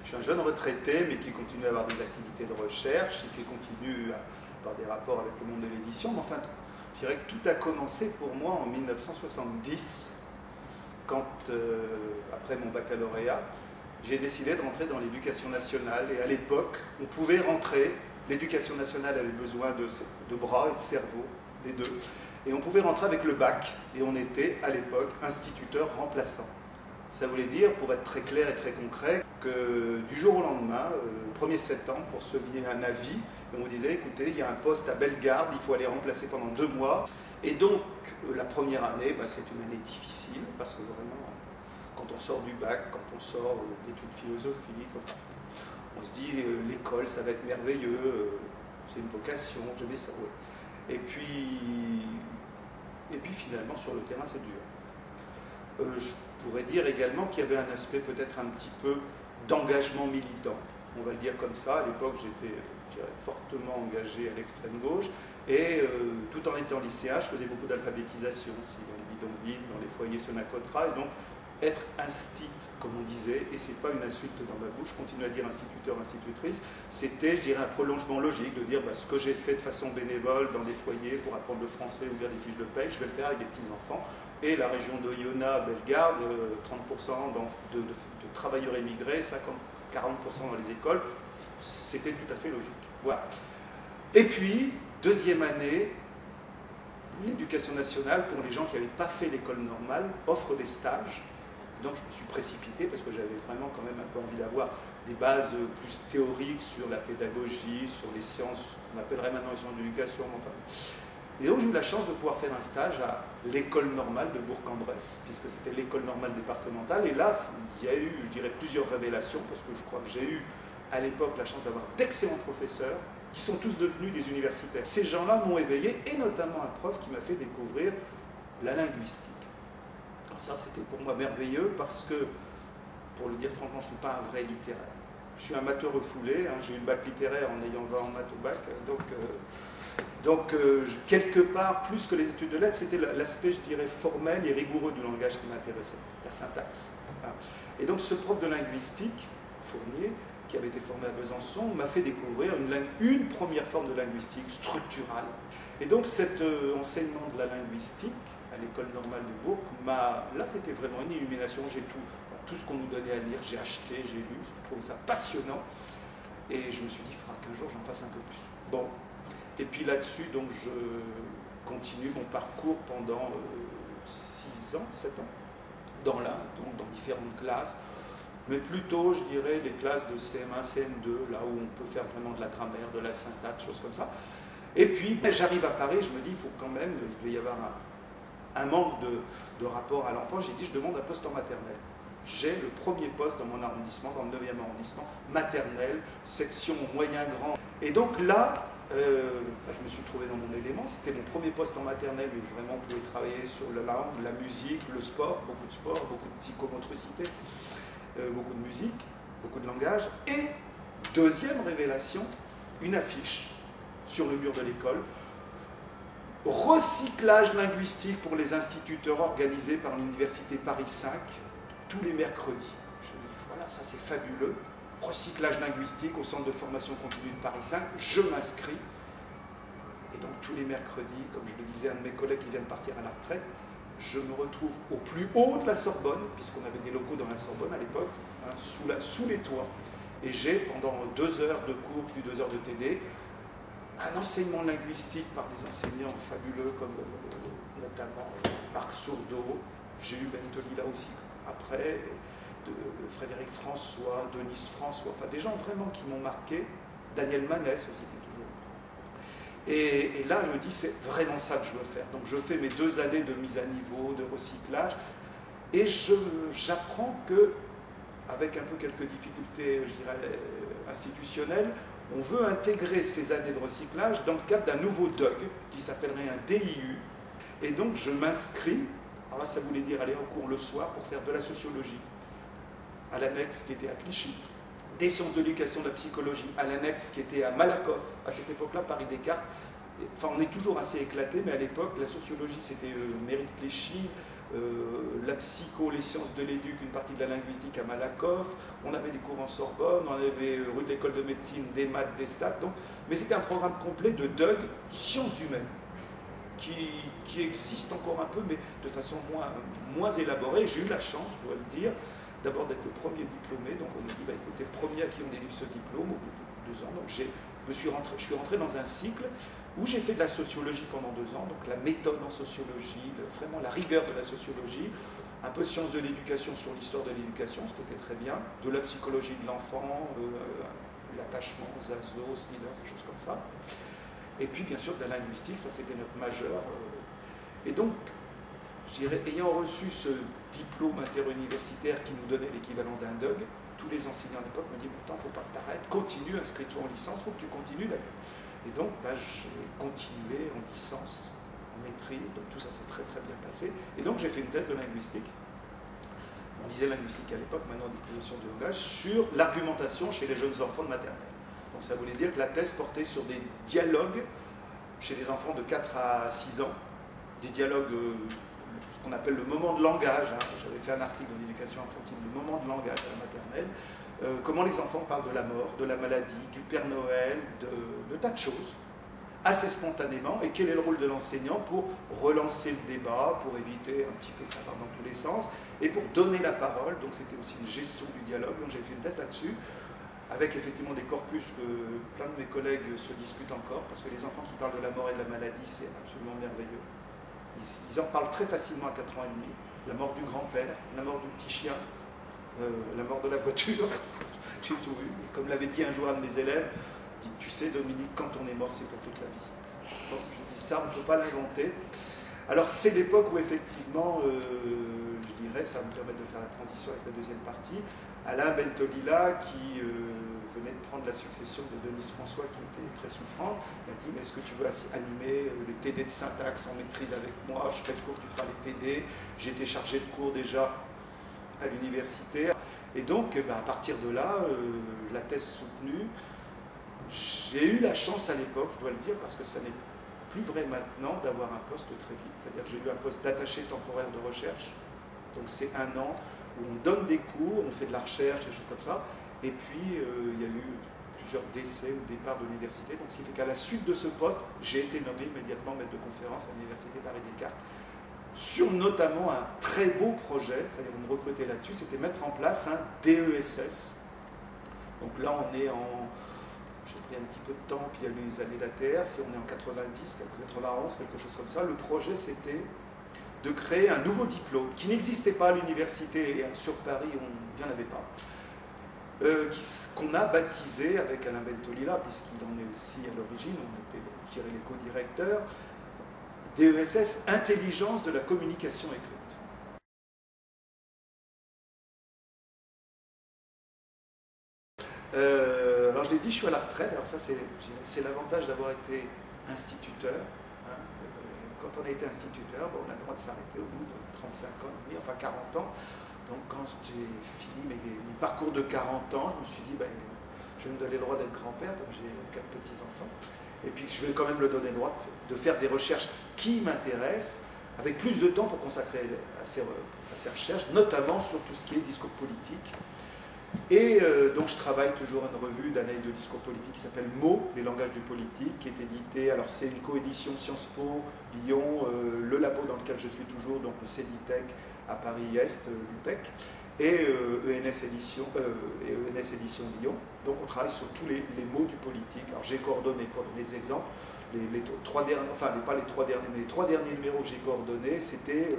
Je suis un jeune retraité, mais qui continue à avoir des activités de recherche et qui continue à avoir des rapports avec le monde de l'édition. Mais enfin, je dirais que tout a commencé pour moi en 1970, quand, après mon baccalauréat, j'ai décidé de rentrer dans l'éducation nationale. Et à l'époque, on pouvait rentrer, l'éducation nationale avait besoin de bras et de cerveau, les deux, et on pouvait rentrer avec le bac, et on était à l'époque instituteur remplaçant. Ça voulait dire, pour être très clair et très concret, que du jour au lendemain, le 1er septembre, vous receviez un avis, et on vous disait, écoutez, il y a un poste à Bellegarde, il faut aller remplacer pendant 2 mois. Et donc, la première année, c'est une année difficile, parce que vraiment, quand on sort du bac, quand on sort d'études philosophiques, enfin, on se dit, l'école, ça va être merveilleux, c'est une vocation, j'aimais ça, ouais. Et puis finalement, sur le terrain, c'est dur. Je pourrais dire également qu'il y avait un aspect peut-être un petit peu d'engagement militant. On va le dire comme ça. À l'époque, j'étais, je dirais, fortement engagé à l'extrême gauche. Et tout en étant lycéen, je faisais beaucoup d'alphabétisation aussi dans les bidonvilles, dans les foyers Sonacotra. Et donc, être instit, comme on disait, et c'est pas une insulte dans ma bouche, je continue à dire instituteur, institutrice, c'était, je dirais, un prolongement logique de dire ce que j'ai fait de façon bénévole dans des foyers pour apprendre le français ou lire des fiches de paye, je vais le faire avec des petits-enfants. Et la région d'Oyonnax, Bellegarde, 30% de travailleurs émigrés, 40% dans les écoles, c'était tout à fait logique. Voilà. Et puis, deuxième année, l'éducation nationale, pour les gens qui n'avaient pas fait l'école normale, offre des stages. Donc je me suis précipité parce que j'avais vraiment quand même un peu envie d'avoir des bases plus théoriques sur la pédagogie, sur les sciences, on appellerait maintenant les sciences de l'éducation. Enfin. Et donc j'ai eu la chance de pouvoir faire un stage à l'école normale de Bourg-en-Bresse, puisque c'était l'école normale départementale. Et là, il y a eu, je dirais, plusieurs révélations, parce que je crois que j'ai eu à l'époque la chance d'avoir d'excellents professeurs, qui sont tous devenus des universitaires. Ces gens-là m'ont éveillé, et notamment un prof qui m'a fait découvrir la linguistique. Alors ça, c'était pour moi merveilleux, parce que, pour le dire franchement, je ne suis pas un vrai littéraire. Je suis un matheux refoulé, hein, j'ai eu le bac littéraire en ayant 20 en maths au bac, donc quelque part, plus que les études de lettres, c'était l'aspect, je dirais, formel et rigoureux du langage qui m'intéressait, la syntaxe. Hein. Et donc ce prof de linguistique, Fournier, qui avait été formé à Besançon, m'a fait découvrir une première forme de linguistique structurale. Et donc cet enseignement de la linguistique à l'école normale de Bourg, là c'était vraiment une illumination. J'ai tout ce qu'on nous donnait à lire, j'ai acheté, j'ai lu, je trouvais ça passionnant. Et je me suis dit, il faudra qu'un jour j'en fasse un peu plus. Bon, et puis là-dessus, donc je continue mon parcours pendant 6 ans, 7 ans, dans différentes classes. Mais plutôt, je dirais, les classes de CM1, CM2, là où on peut faire vraiment de la grammaire, de la syntaxe, choses comme ça. Et puis, j'arrive à Paris, je me dis, il faut quand même, il devait y avoir un manque de rapport à l'enfant. J'ai dit, je demande un poste en maternelle. J'ai le premier poste dans mon arrondissement, dans le 9e arrondissement, maternelle, section moyen grand. Et donc là, je me suis trouvé dans mon élément. C'était mon premier poste en maternelle, où vraiment on pouvait travailler sur la langue, la musique, le sport, beaucoup de psychomotricité. Beaucoup de musique, beaucoup de langage. Et deuxième révélation, une affiche sur le mur de l'école. Recyclage linguistique pour les instituteurs organisé par l'université Paris 5 tous les mercredis. Je me dis, voilà, ça c'est fabuleux. Recyclage linguistique au centre de formation continue de Paris 5. Je m'inscris. Et donc tous les mercredis, comme je le disais à un de mes collègues qui vient de partir à la retraite, je me retrouve au plus haut de la Sorbonne, puisqu'on avait des locaux dans la Sorbonne à l'époque, hein, sous les toits. Et j'ai, pendant 2 heures de cours, plus 2 heures de TD, un enseignement linguistique par des enseignants fabuleux, comme notamment Marc Sourdeau, j'ai eu Bentoli là aussi, après, de Frédéric François, Denise François, enfin des gens vraiment qui m'ont marqué, Daniel Manès aussi, qui est toujours. Et là, je me dis, c'est vraiment ça que je veux faire. Donc, je fais mes 2 années de mise à niveau, de recyclage, et j'apprends que, avec un peu quelques difficultés, je dirais, institutionnelles, on veut intégrer ces années de recyclage dans le cadre d'un nouveau DUG, qui s'appellerait un DIU. Et donc, je m'inscris, alors là, ça voulait dire aller en cours le soir pour faire de la sociologie, à l'annexe qui était à Clichy, des sciences de l'éducation, de la psychologie, à l'annexe qui était à Malakoff, à cette époque-là, Paris-Descartes. Enfin, on est toujours assez éclaté, mais à l'époque, la sociologie, c'était Mairie de Clichy, la psycho, les sciences de l'éduc, une partie de la linguistique à Malakoff, on avait des cours en Sorbonne, on avait rue de l'école de médecine, des maths, des stats, donc, mais c'était un programme complet de DUG, sciences humaines, qui existe encore un peu, mais de façon moins élaborée. J'ai eu la chance, je dois le dire, d'abord d'être le premier diplômé, donc on m'a dit, écoutez, le premier à qui on délivre ce diplôme, au bout de 2 ans, donc je suis rentré dans un cycle où j'ai fait de la sociologie pendant 2 ans, donc la méthode en sociologie, vraiment la rigueur de la sociologie, un peu de sciences de l'éducation sur l'histoire de l'éducation, ce qui était très bien, de la psychologie de l'enfant, l'attachement, Zazo, Stiller, des choses comme ça. Et puis bien sûr de la linguistique, ça c'était notre majeur. Et donc, je dirais, ayant reçu ce diplôme interuniversitaire qui nous donnait l'équivalent d'un DUG, tous les enseignants à l'époque me disent, pourtant, il ne faut pas que tu arrêtes, continue, inscris-toi en licence, il faut que tu continues là. Et donc, j'ai continué en licence, en maîtrise, donc tout ça s'est très très bien passé. Et donc, j'ai fait une thèse de linguistique. On disait linguistique à l'époque, maintenant disposition du langage, sur l'argumentation chez les jeunes enfants de maternelle. Donc, ça voulait dire que la thèse portait sur des dialogues chez les enfants de 4 à 6 ans, des dialogues, ce qu'on appelle le moment de langage. J'avais fait un article dans l'éducation infantile, le moment de langage à la maternelle. Comment les enfants parlent de la mort, de la maladie, du Père Noël, de tas de choses, assez spontanément, et quel est le rôle de l'enseignant pour relancer le débat, pour éviter un petit peu que ça parte dans tous les sens, et pour donner la parole. Donc c'était aussi une gestion du dialogue, donc j'ai fait une thèse là-dessus, avec effectivement des corpus que plein de mes collègues se disputent encore, parce que les enfants qui parlent de la mort et de la maladie, c'est absolument merveilleux. Ils en parlent très facilement à 4 ans et demi, la mort du grand-père, la mort du petit chien, la mort de la voiture, j'ai tout eu. Et comme l'avait dit un jour un de mes élèves, dit, tu sais Dominique, quand on est mort, c'est pour toute la vie. Bon, je dis ça, on ne peut pas l'inventer. Alors c'est l'époque où effectivement, je dirais, ça va me permettre de faire la transition avec la deuxième partie, Alain Bentolila qui venait de prendre la succession de Denise François qui était très souffrante, m'a dit, mais est-ce que tu veux animer les TD de syntaxe en maîtrise avec moi? Je fais le cours, tu feras les TD. J'étais chargé de cours déjà à l'université. Et donc, à partir de là, la thèse soutenue, j'ai eu la chance à l'époque, je dois le dire, parce que ça n'est plus vrai maintenant, d'avoir un poste très vite. C'est-à-dire que j'ai eu un poste d'attaché temporaire de recherche. Donc c'est 1 an où on donne des cours, on fait de la recherche, des choses comme ça. Et puis, il y a eu plusieurs décès ou départs de l'université. Donc ce qui fait qu'à la suite de ce poste, j'ai été nommé immédiatement maître de conférence à l'université Paris-Descartes, sur notamment un très beau projet, c'est-à-dire vous me recrutez là-dessus, c'était mettre en place un DESS. Donc là, on est en... J'ai pris un petit peu de temps, puis il y a eu les années d'ATR, on est en 90, 91, quelque chose comme ça. Le projet, c'était de créer un nouveau diplôme qui n'existait pas à l'université, et sur Paris, il n'y en avait pas, qu'on a baptisé avec Alain Bentolila, puisqu'il en est aussi à l'origine, on était, je dirais, les co-directeurs, DESS, Intelligence de la communication écrite. Alors je l'ai dit, je suis à la retraite, alors ça c'est l'avantage d'avoir été instituteur. Hein. Quand on a été instituteur, on a le droit de s'arrêter au bout de 35 ans, enfin 40 ans. Donc quand j'ai fini mon parcours de 40 ans, je me suis dit, je vais me donner le droit d'être grand-père, comme j'ai 4 petits-enfants. Et puis je vais quand même le donner le droit de faire des recherches qui m'intéressent, avec plus de temps pour consacrer à ces recherches, notamment sur tout ce qui est discours politique. Et donc je travaille toujours à une revue d'analyse de discours politique qui s'appelle MO, les langages du politique, qui est édité, alors c'est une coédition Sciences Po, Lyon, le labo dans lequel je suis toujours, donc le CEDITEC à Paris-Est, l'UPEC, et ENS Édition Lyon. Donc on travaille sur tous les mots du politique. Alors j'ai coordonné, pour donner des exemples, les 3 derniers, enfin pas les 3 derniers, mais les 3 derniers numéros que j'ai coordonnés, c'était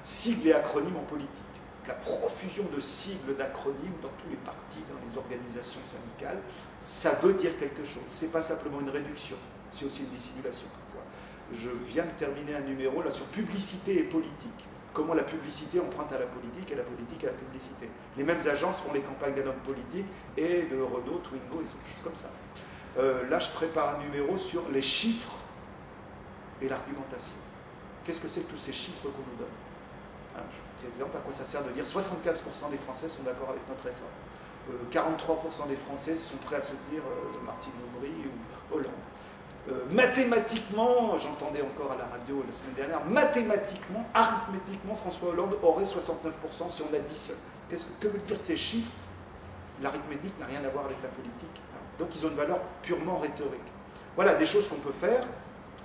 sigles et acronymes en politique. La profusion de sigles, d'acronymes dans tous les partis, dans les organisations syndicales, ça veut dire quelque chose. Ce n'est pas simplement une réduction, c'est aussi une dissimulation parfois. Je viens de terminer un numéro là sur publicité et politique. Comment la publicité emprunte à la politique et la politique à la publicité. Les mêmes agences font les campagnes d'un homme politique et de Renault, Twingo, et des choses comme ça. Là, je prépare un numéro sur les chiffres et l'argumentation. Qu'est-ce que c'est que tous ces chiffres qu'on nous donne? Exemple, à quoi ça sert de dire 75% des Français sont d'accord avec notre réforme, 43% des Français sont prêts à soutenir Martine Aubry ou Hollande. mathématiquement, j'entendais encore à la radio la semaine dernière, mathématiquement, arithmétiquement, François Hollande aurait 69% si on additionne. Que veulent dire ces chiffres? L'arithmétique n'a rien à voir avec la politique. Donc ils ont une valeur purement rhétorique. Voilà des choses qu'on peut faire.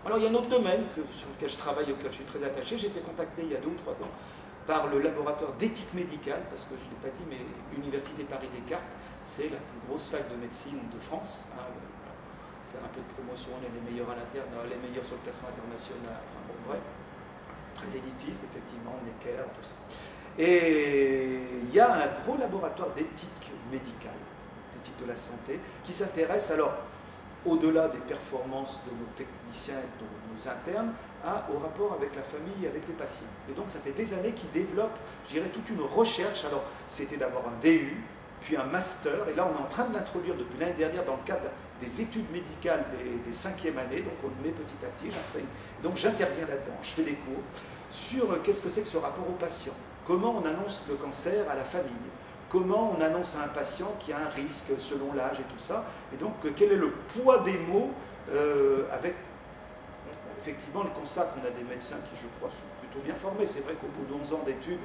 Alors il y a un autre domaine sur lequel je travaille, auquel je suis très attaché. J'ai été contacté il y a 2 ou 3 ans par le laboratoire d'éthique médicale, parce que je ne l'ai pas dit, mais l'Université Paris-Descartes, c'est la plus grosse fac de médecine de France. Faire un peu de promotion, on est les meilleurs à l'interne, les meilleurs sur le classement international, enfin bon, bref. Très élitiste, effectivement, Necker, tout ça. Et il y a un gros laboratoire d'éthique médicale, d'éthique de la santé, qui s'intéresse alors, au-delà des performances de nos techniciens et de nos internes, au rapport avec la famille et avec les patients. Et donc ça fait des années qu'ils développent, je dirais, toute une recherche. Alors c'était d'abord un DU, puis un master, et là on est en train de l'introduire depuis l'année dernière dans le cadre des études médicales des 5e années, donc on le met petit à petit, j'enseigne. Donc j'interviens là-dedans, je fais des cours sur qu'est-ce que c'est que ce rapport au patient, comment on annonce le cancer à la famille, comment on annonce à un patient qu'il y a un risque selon l'âge et tout ça, et donc quel est le poids des mots avec effectivement le constat qu'on a des médecins qui, je crois, sont plutôt bien formés. C'est vrai qu'au bout d'11 ans d'études,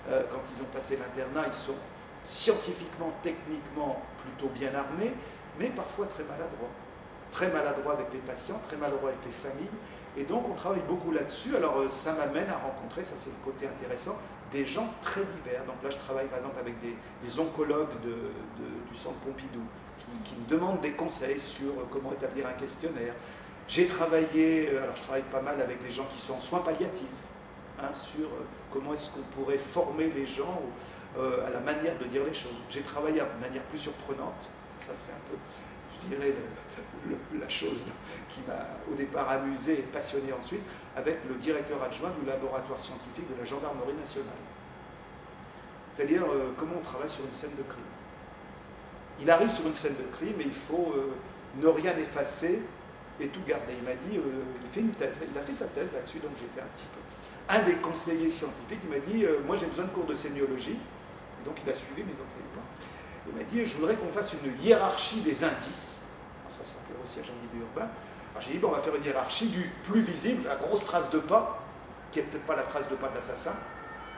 quand ils ont passé l'internat, ils sont scientifiquement, techniquement plutôt bien armés, mais parfois très maladroits. Très maladroits avec les patients, très maladroits avec les familles. Et donc on travaille beaucoup là-dessus. Alors ça m'amène à rencontrer, ça c'est le côté intéressant, des gens très divers. Donc là je travaille par exemple avec des oncologues du centre Pompidou qui me demandent des conseils sur comment établir un questionnaire. J'ai travaillé, alors je travaille pas mal avec les gens qui sont en soins palliatifs, sur comment est-ce qu'on pourrait former les gens à la manière de dire les choses. J'ai travaillé de manière plus surprenante, ça c'est un peu, je dirais, la chose qui m'a au départ amusé et passionné ensuite, avec le directeur adjoint du laboratoire scientifique de la gendarmerie nationale. C'est-à-dire comment on travaille sur une scène de crime. Il arrive sur une scène de crime et il faut ne rien effacer et tout garder. Il m'a dit, il fait une thèse, il a fait sa thèse là-dessus, donc j'étais un petit peu. Un des conseillers scientifiques, il m'a dit, moi j'ai besoin de cours de sémiologie, et donc il a suivi mes enseignements. Il m'a dit, je voudrais qu'on fasse une hiérarchie des indices. Alors, ça s'appelle aussi agent urbain. Alors j'ai dit, bon, on va faire une hiérarchie du plus visible, la grosse trace de pas, qui n'est peut-être pas la trace de pas de l'assassin,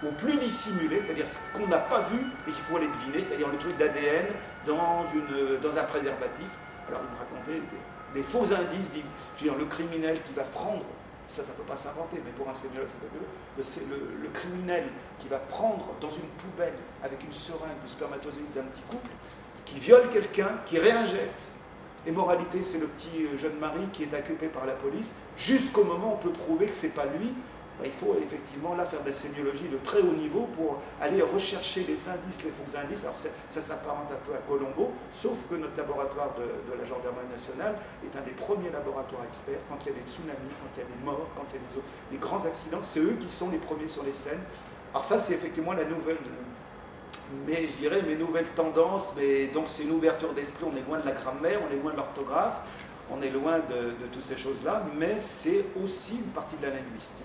au plus dissimulé, c'est-à-dire ce qu'on n'a pas vu et qu'il faut aller deviner, c'est-à-dire le truc d'ADN dans un préservatif. Alors il me racontait les faux indices, je veux dire, le criminel qui va prendre, ça ne peut pas s'inventer, mais pour un sémiologue, c'est le criminel qui va prendre dans une poubelle avec une seringue du spermatozoïde d'un petit couple, qui viole quelqu'un, qui réinjecte. Et moralité, c'est le petit jeune mari qui est occupé par la police, jusqu'au moment où on peut prouver que ce n'est pas lui. Il faut effectivement là faire de la sémiologie de très haut niveau pour aller rechercher les indices, les faux indices. Alors ça s'apparente un peu à Colombo, sauf que notre laboratoire de la gendarmerie nationale est un des premiers laboratoires experts. Quand il y a des tsunamis, quand il y a des morts, quand il y a des grands accidents, c'est eux qui sont les premiers sur les scènes. Alors ça c'est effectivement la nouvelle, mais je dirais mes nouvelles tendances, mais donc c'est une ouverture d'esprit, on est loin de la grammaire, on est loin de l'orthographe, on est loin de toutes ces choses-là, mais c'est aussi une partie de la linguistique.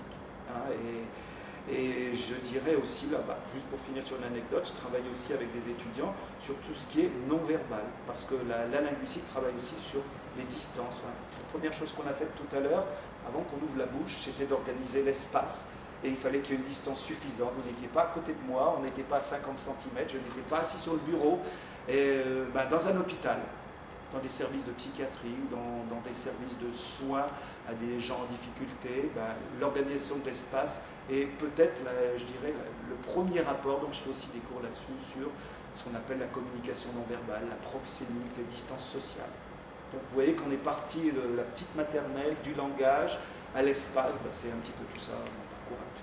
Et je dirais aussi, là, juste pour finir sur l'anecdote, je travaille aussi avec des étudiants sur tout ce qui est non-verbal, parce que la linguistique travaille aussi sur les distances. La première chose qu'on a faite tout à l'heure, avant qu'on ouvre la bouche, c'était d'organiser l'espace, et il fallait qu'il y ait une distance suffisante. Vous n'étiez pas à côté de moi, on n'était pas à 50 cm, je n'étais pas assis sur le bureau, et, dans un hôpital, dans des services de psychiatrie, dans des services de soins à des gens en difficulté, l'organisation de l'espace est peut-être, je dirais, le premier rapport. Donc je fais aussi des cours là-dessus sur ce qu'on appelle la communication non verbale, la proxémique, les distances sociales. Donc vous voyez qu'on est parti de la petite maternelle, du langage à l'espace, c'est un petit peu tout ça mon parcours actuel.